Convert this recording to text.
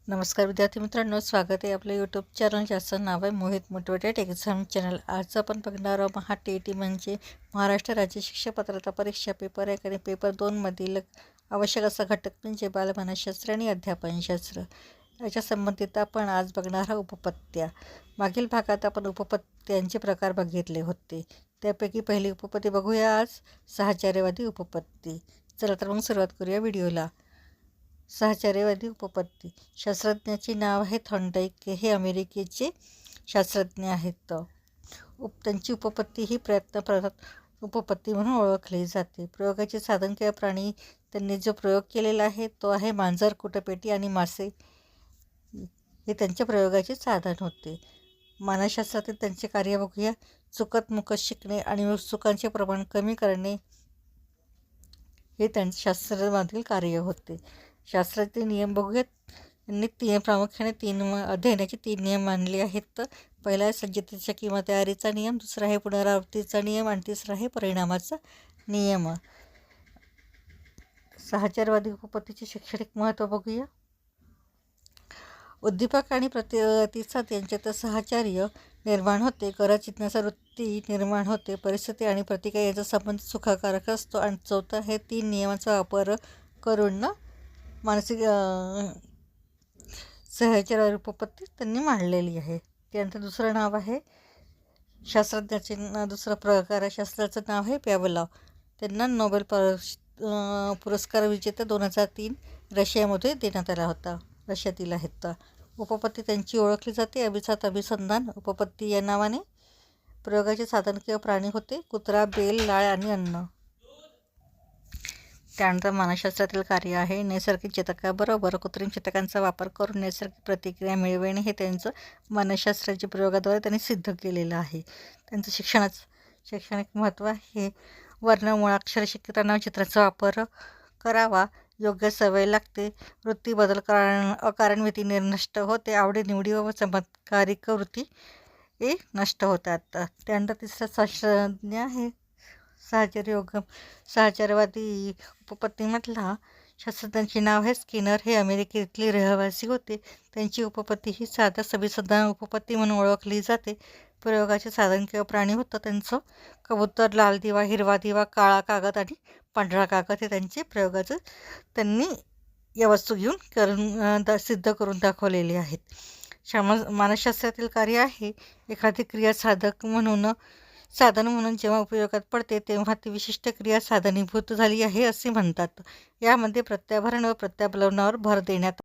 नमस्कार विद्यार्थी मित्रांनो, स्वागत आहे आपल्या यूट्यूब चॅनल ज्याचं नाव आहे मोहित मोटिवेटेड एक्झाम चॅनल। आज आपण बघणार आहोत MHAT म्हणजे महाराष्ट्र राज्य शिक्षक पात्रता परीक्षा पेपर 1 आणि पेपर 2 मधील आवश्यक असा घटक म्हणजे बालमानसशास्त्र आणि अध्यापनशास्त्र। याच्या संबंधित आपण आज बघणार आहोत उपपत्त्या। मागील भागात आपण उपपत्त्यांचे प्रकार बघितले होते, त्यापैकी पहिली उपपत्ती बघूया आज, साहचर्यवादी उपपत्ती। चला तर मग सुरुवात करूया व्हिडिओला। साहचर्यवादी उपपत्ती। शास्त्रज्ञाचे नाव आहे थॉर्नडाईक, हे अमेरिकेचे शास्त्रज्ञ आहेत। त्यांची उपपत्ती ही प्रयत्नप्रधान उपपत्ती म्हणून ओळखली जाते। प्रयोगाचे साधन किंवा प्राणी त्यांनी जो प्रयोग केलेला आहे तो आहे मांजर, कुटपेटी आणि मासे, हे त्यांच्या प्रयोगाचे साधन होते। मानसशास्त्रातील त्यांचे कार्य बघूया। चुकत मुकत शिकणे आणि चुकांचे प्रमाण कमी करणे हे त्यांच्या शास्त्रामधील कार्य होते। शास्त्राचे नियम बघूयात। त्यांनी प्रामुख्याने 3 अध्ययनाचे 3 नियम मानले आहेत। पहिला आहे सज्जतेचा किंवा तयारीचा नियम, दुसरा आहे पुनरावृत्तीचा नियम आणि तिसरा आहे परिणामाचा नियम। साहचर्यवादी उपपत्तीचे शैक्षणिक महत्त्व बघूया। उद्दीपक आणि प्रतिसाद यांच्यात साहचर्य निर्माण होते, गरज चिंतनाचा वृत्ती निर्माण होते, परिस्थिती आणि प्रतिक्रिया यांचा संबंध सुखकारक असतो आणि चौथा हे 3 नियमांचा वापर करून मानसिक साहचर्यवादी उपपत्ती त्यांनी मांडलेली आहे। त्यानंतर दुसरं नाव आहे शास्त्रज्ञाचे दुसरा प्रकार आहे, शास्त्राचं नाव आहे पॅवलॉव। त्यांना नोबेल पुरस्कार विजेता 2003 रशियामध्ये देण्यात आला होता, रशियातील आहेत। उपपत्ती त्यांची ओळखली जाते अभिजात अभिसंधान उपपत्ती या नावाने। प्रयोगाचे साधन किंवा प्राणी होते कुत्रा, बेल, लाळ आणि अन्न। त्यानंतर मानसशास्त्रातील कार्य आहे नैसर्गिक चेतकाबरोबर कृत्रिम चेतकांचा वापर करून नैसर्गिक प्रतिक्रिया मिळविणे, हे त्यांचं मानसशास्त्राच्या प्रयोगाद्वारे त्यांनी सिद्ध केलेलं आहे। त्यांचं शैक्षणिक महत्त्व आहे वर्णमुळाक्षर शिकताना चित्राचा वापर करावा, योग्य सवय लागते, वृत्ती बदल अकारण भीती नष्ट होते, आवडीनिवडी व चमत्कारिक वृत्ती हे नष्ट होतात। त्यानंतर तिसरा शास्त्रज्ञ आहे साहचर्यवादी उपपत्तीमधला शास्त्रज्ञांचे नाव आहे स्किनर, हे अमेरिकेतले रहिवासी होते। त्यांची उपपत्ती ही साधा अभिसंधान उपपत्ती म्हणून ओळखली जाते। प्रयोगाचे साधन किंवा प्राणी होतं त्यांचं कबूतर, लाल दिवा, हिरवा दिवा, काळा कागद आणि पांढरा कागद, हे त्यांचे प्रयोगाचं त्यांनी या वस्तू घेऊन सिद्ध करून दाखवलेले आहेत। मानसशास्त्रातील कार्य आहे एखादी क्रिया साधन म्हणून जेव्हा उपयोगात पडते तेव्हा ती विशिष्ट क्रिया साधनीभूत झाली आहे असे म्हणतात। यामध्ये प्रत्याभरण व प्रत्याबलनावर भर देण्यात